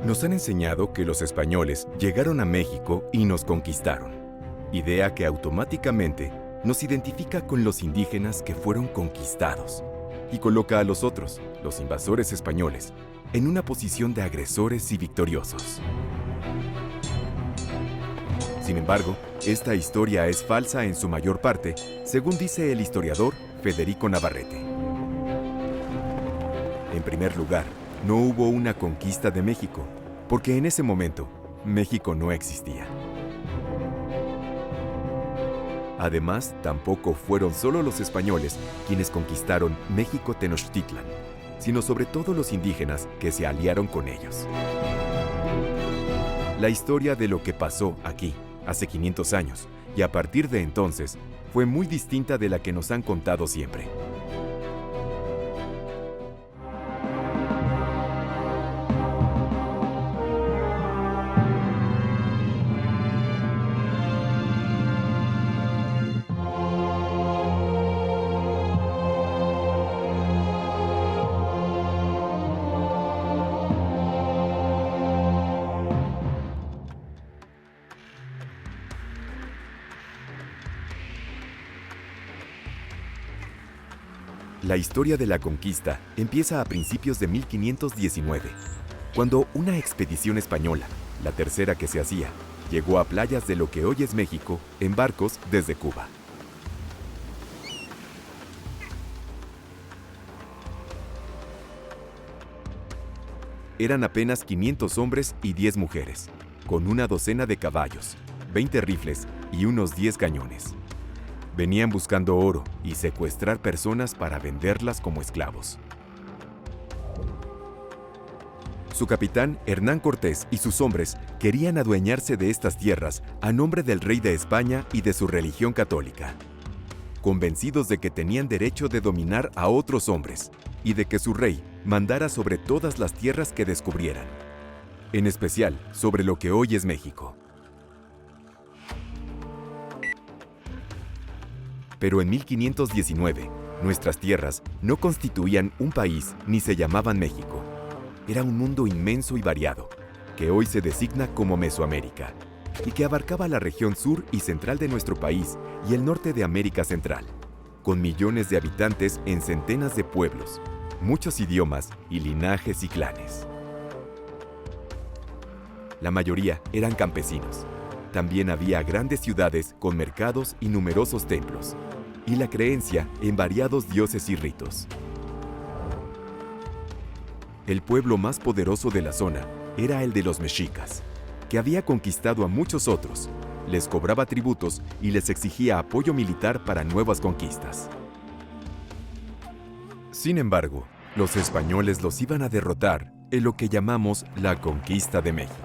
Nos han enseñado que los españoles llegaron a México y nos conquistaron, idea que automáticamente nos identifica con los indígenas que fueron conquistados y coloca a los otros, los invasores españoles, en una posición de agresores y victoriosos. Sin embargo, esta historia es falsa en su mayor parte, según dice el historiador Federico Navarrete. En primer lugar, no hubo una conquista de México, porque en ese momento, México no existía. Además, tampoco fueron solo los españoles quienes conquistaron México Tenochtitlan, sino sobre todo los indígenas que se aliaron con ellos. La historia de lo que pasó aquí, hace 500 años, y a partir de entonces, fue muy distinta de la que nos han contado siempre. La historia de la conquista empieza a principios de 1519, cuando una expedición española, la tercera que se hacía, llegó a playas de lo que hoy es México en barcos desde Cuba. Eran apenas 500 hombres y 10 mujeres, con una docena de caballos, 20 rifles y unos 10 cañones. Venían buscando oro y secuestrar personas para venderlas como esclavos. Su capitán, Hernán Cortés, y sus hombres querían adueñarse de estas tierras a nombre del rey de España y de su religión católica, convencidos de que tenían derecho de dominar a otros hombres y de que su rey mandara sobre todas las tierras que descubrieran, en especial sobre lo que hoy es México. Pero en 1519, nuestras tierras no constituían un país ni se llamaban México. Era un mundo inmenso y variado, que hoy se designa como Mesoamérica, y que abarcaba la región sur y central de nuestro país y el norte de América Central, con millones de habitantes en centenas de pueblos, muchos idiomas y linajes y clanes. La mayoría eran campesinos. También había grandes ciudades con mercados y numerosos templos, y la creencia en variados dioses y ritos. El pueblo más poderoso de la zona era el de los mexicas, que había conquistado a muchos otros, les cobraba tributos y les exigía apoyo militar para nuevas conquistas. Sin embargo, los españoles los iban a derrotar en lo que llamamos la conquista de México.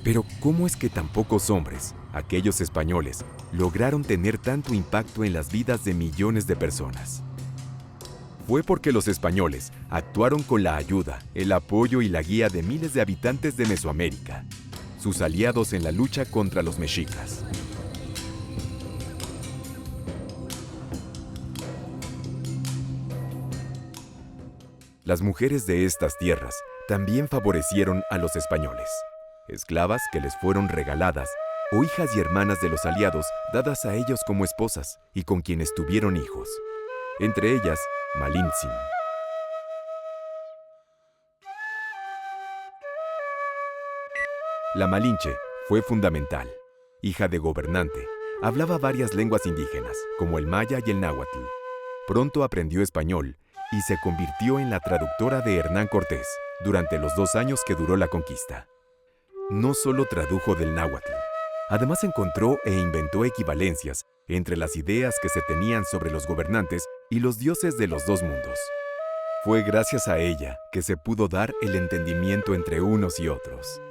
Pero ¿cómo es que tan pocos hombres, aquellos españoles, lograron tener tanto impacto en las vidas de millones de personas? Fue porque los españoles actuaron con la ayuda, el apoyo y la guía de miles de habitantes de Mesoamérica, sus aliados en la lucha contra los mexicas. Las mujeres de estas tierras también favorecieron a los españoles. Esclavas que les fueron regaladas, o hijas y hermanas de los aliados dadas a ellos como esposas y con quienes tuvieron hijos, entre ellas Malintzin. La Malinche fue fundamental. Hija de gobernante, hablaba varias lenguas indígenas, como el maya y el náhuatl. Pronto aprendió español y se convirtió en la traductora de Hernán Cortés durante los 2 años que duró la conquista. No solo tradujo del náhuatl, además encontró e inventó equivalencias entre las ideas que se tenían sobre los gobernantes y los dioses de los dos mundos. Fue gracias a ella que se pudo dar el entendimiento entre unos y otros.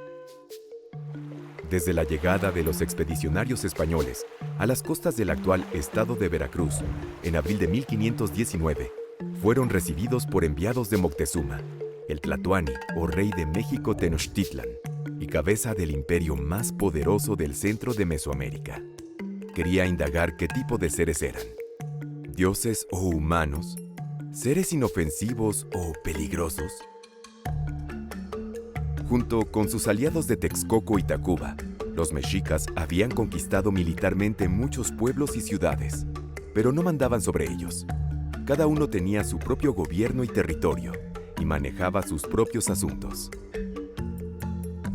Desde la llegada de los expedicionarios españoles a las costas del actual estado de Veracruz, en abril de 1519, fueron recibidos por enviados de Moctezuma, el Tlatoani o rey de México Tenochtitlan, y cabeza del imperio más poderoso del centro de Mesoamérica. Quería indagar qué tipo de seres eran, dioses o humanos, ¿Seres inofensivos o peligrosos? Junto con sus aliados de Texcoco y Tacuba, los mexicas habían conquistado militarmente muchos pueblos y ciudades, pero no mandaban sobre ellos. Cada uno tenía su propio gobierno y territorio, y manejaba sus propios asuntos.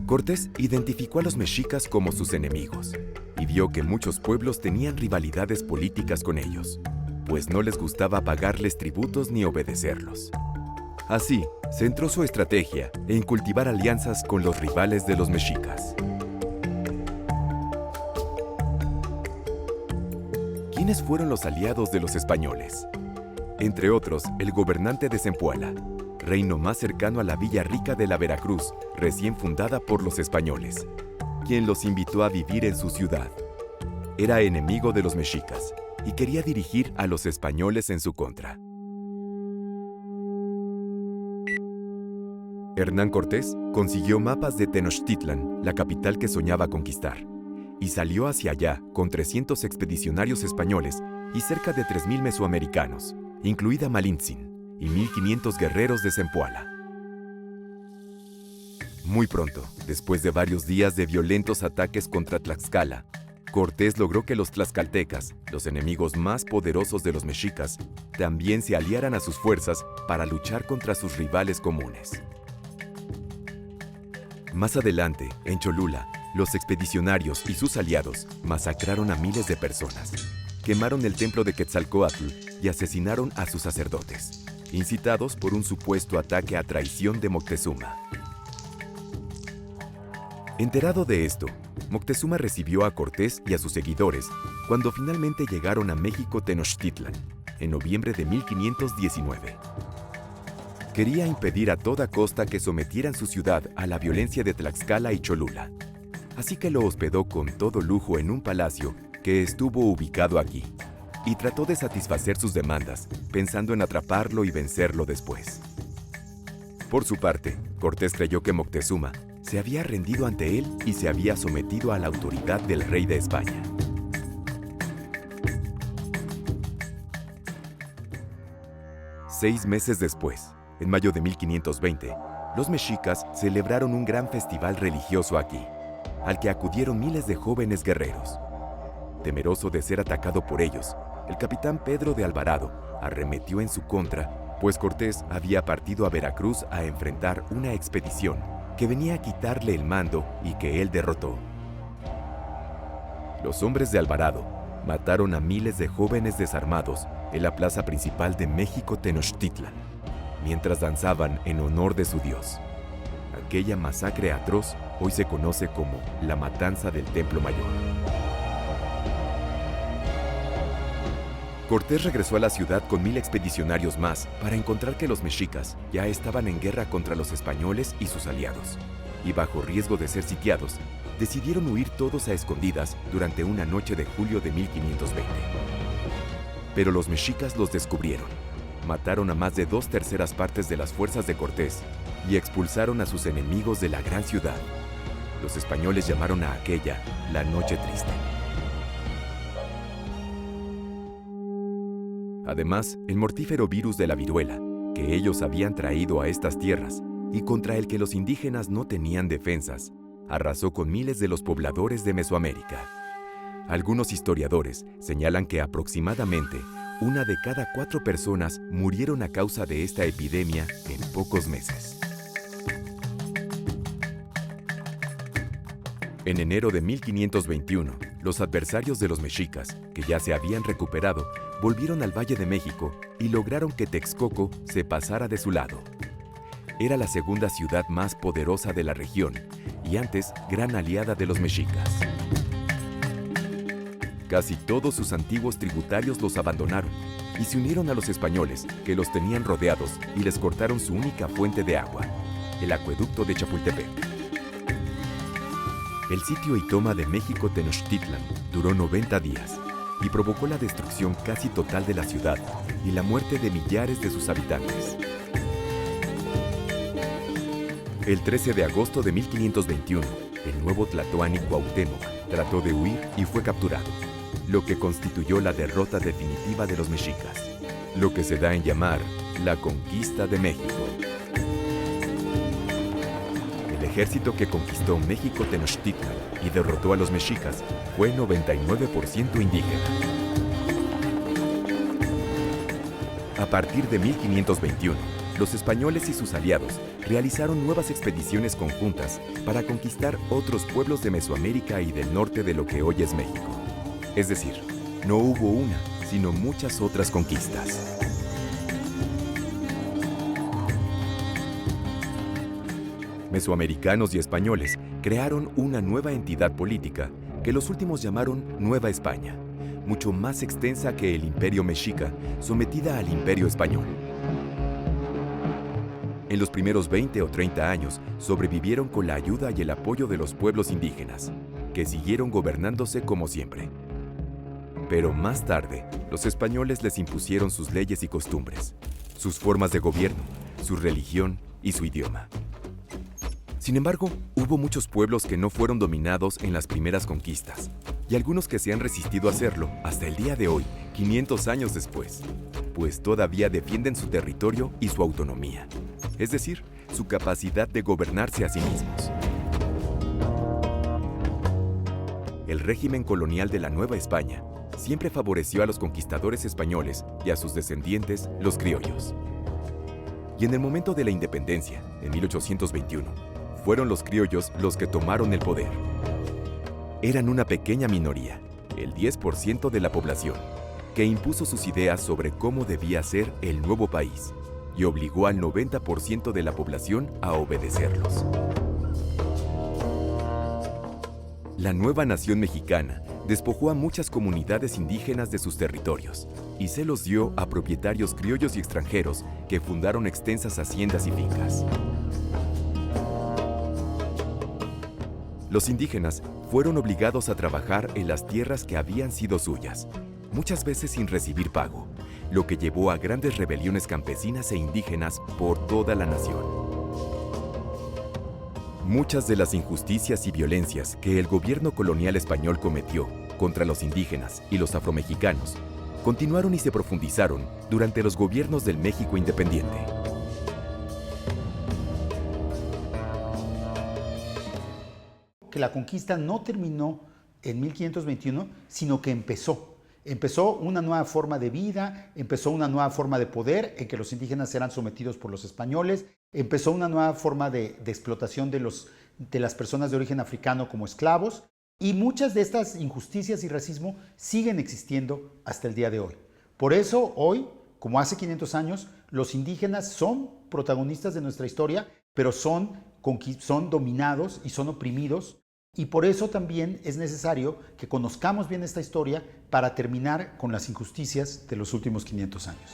Cortés identificó a los mexicas como sus enemigos, y vio que muchos pueblos tenían rivalidades políticas con ellos, pues no les gustaba pagarles tributos ni obedecerlos. Así, centró su estrategia en cultivar alianzas con los rivales de los mexicas. ¿Quiénes fueron los aliados de los españoles? Entre otros, el gobernante de Zempoala, reino más cercano a la Villa Rica de la Veracruz, recién fundada por los españoles, quien los invitó a vivir en su ciudad. Era enemigo de los mexicas y quería dirigir a los españoles en su contra. Hernán Cortés consiguió mapas de Tenochtitlan, la capital que soñaba conquistar, y salió hacia allá con 300 expedicionarios españoles y cerca de 3,000 mesoamericanos, incluida Malintzin, y 1,500 guerreros de Zempoala. Muy pronto, después de varios días de violentos ataques contra Tlaxcala, Cortés logró que los tlaxcaltecas, los enemigos más poderosos de los mexicas, también se aliaran a sus fuerzas para luchar contra sus rivales comunes. Más adelante, en Cholula, los expedicionarios y sus aliados masacraron a miles de personas, quemaron el templo de Quetzalcóatl y asesinaron a sus sacerdotes, incitados por un supuesto ataque a traición de Moctezuma. Enterado de esto, Moctezuma recibió a Cortés y a sus seguidores cuando finalmente llegaron a México Tenochtitlan, en noviembre de 1519. Quería impedir a toda costa que sometieran su ciudad a la violencia de Tlaxcala y Cholula, así que lo hospedó con todo lujo en un palacio que estuvo ubicado aquí, y trató de satisfacer sus demandas, pensando en atraparlo y vencerlo después. Por su parte, Cortés creyó que Moctezuma se había rendido ante él y se había sometido a la autoridad del rey de España. Seis meses después, en mayo de 1520, los mexicas celebraron un gran festival religioso aquí, al que acudieron miles de jóvenes guerreros. Temeroso de ser atacado por ellos, el capitán Pedro de Alvarado arremetió en su contra, pues Cortés había partido a Veracruz a enfrentar una expedición que venía a quitarle el mando y que él derrotó. Los hombres de Alvarado mataron a miles de jóvenes desarmados en la plaza principal de México Tenochtitlan, mientras danzaban en honor de su dios. Aquella masacre atroz hoy se conoce como la Matanza del Templo Mayor. Cortés regresó a la ciudad con 1,000 expedicionarios más para encontrar que los mexicas ya estaban en guerra contra los españoles y sus aliados, y bajo riesgo de ser sitiados, decidieron huir todos a escondidas durante una noche de julio de 1520. Pero los mexicas los descubrieron, mataron a más de 2/3 partes de las fuerzas de Cortés y expulsaron a sus enemigos de la gran ciudad. Los españoles llamaron a aquella la Noche Triste. Además, el mortífero virus de la viruela, que ellos habían traído a estas tierras y contra el que los indígenas no tenían defensas, arrasó con miles de los pobladores de Mesoamérica. Algunos historiadores señalan que aproximadamente 1 de cada 4 personas murieron a causa de esta epidemia en pocos meses. En enero de 1521, los adversarios de los mexicas, que ya se habían recuperado, volvieron al Valle de México y lograron que Texcoco se pasara de su lado. Era la segunda ciudad más poderosa de la región y antes gran aliada de los mexicas. Casi todos sus antiguos tributarios los abandonaron y se unieron a los españoles, que los tenían rodeados y les cortaron su única fuente de agua, el acueducto de Chapultepec. El sitio y toma de México Tenochtitlan duró 90 días y provocó la destrucción casi total de la ciudad y la muerte de millares de sus habitantes. El 13 de agosto de 1521, el nuevo tlatoani Cuauhtémoc trató de huir y fue capturado, lo que constituyó la derrota definitiva de los mexicas, lo que se da en llamar la conquista de México. El ejército que conquistó México Tenochtitlan y derrotó a los mexicas fue 99% indígena. A partir de 1521, los españoles y sus aliados realizaron nuevas expediciones conjuntas para conquistar otros pueblos de Mesoamérica y del norte de lo que hoy es México. Es decir, no hubo una, sino muchas otras conquistas. Mesoamericanos y españoles crearon una nueva entidad política que los últimos llamaron Nueva España, mucho más extensa que el Imperio Mexica, sometida al Imperio Español. En los primeros 20 o 30 años sobrevivieron con la ayuda y el apoyo de los pueblos indígenas, que siguieron gobernándose como siempre. Pero más tarde, los españoles les impusieron sus leyes y costumbres, sus formas de gobierno, su religión y su idioma. Sin embargo, hubo muchos pueblos que no fueron dominados en las primeras conquistas, y algunos que se han resistido a hacerlo hasta el día de hoy, 500 años después, pues todavía defienden su territorio y su autonomía, es decir, su capacidad de gobernarse a sí mismos. El régimen colonial de la Nueva España siempre favoreció a los conquistadores españoles y a sus descendientes, los criollos. Y en el momento de la independencia, en 1821, fueron los criollos los que tomaron el poder. Eran una pequeña minoría, el 10% de la población, que impuso sus ideas sobre cómo debía ser el nuevo país y obligó al 90% de la población a obedecerlos. La nueva nación mexicana despojó a muchas comunidades indígenas de sus territorios y se los dio a propietarios criollos y extranjeros que fundaron extensas haciendas y fincas. Los indígenas fueron obligados a trabajar en las tierras que habían sido suyas, muchas veces sin recibir pago, lo que llevó a grandes rebeliones campesinas e indígenas por toda la nación. Muchas de las injusticias y violencias que el gobierno colonial español cometió contra los indígenas y los afromexicanos continuaron y se profundizaron durante los gobiernos del México independiente. Que la conquista no terminó en 1521, sino que empezó. Empezó una nueva forma de vida, empezó una nueva forma de poder en que los indígenas eran sometidos por los españoles, empezó una nueva forma de explotación de las personas de origen africano como esclavos, y muchas de estas injusticias y racismo siguen existiendo hasta el día de hoy. Por eso hoy, como hace 500 años, los indígenas son protagonistas de nuestra historia, pero son dominados y son oprimidos. Y por eso también es necesario que conozcamos bien esta historia para terminar con las injusticias de los últimos 500 años.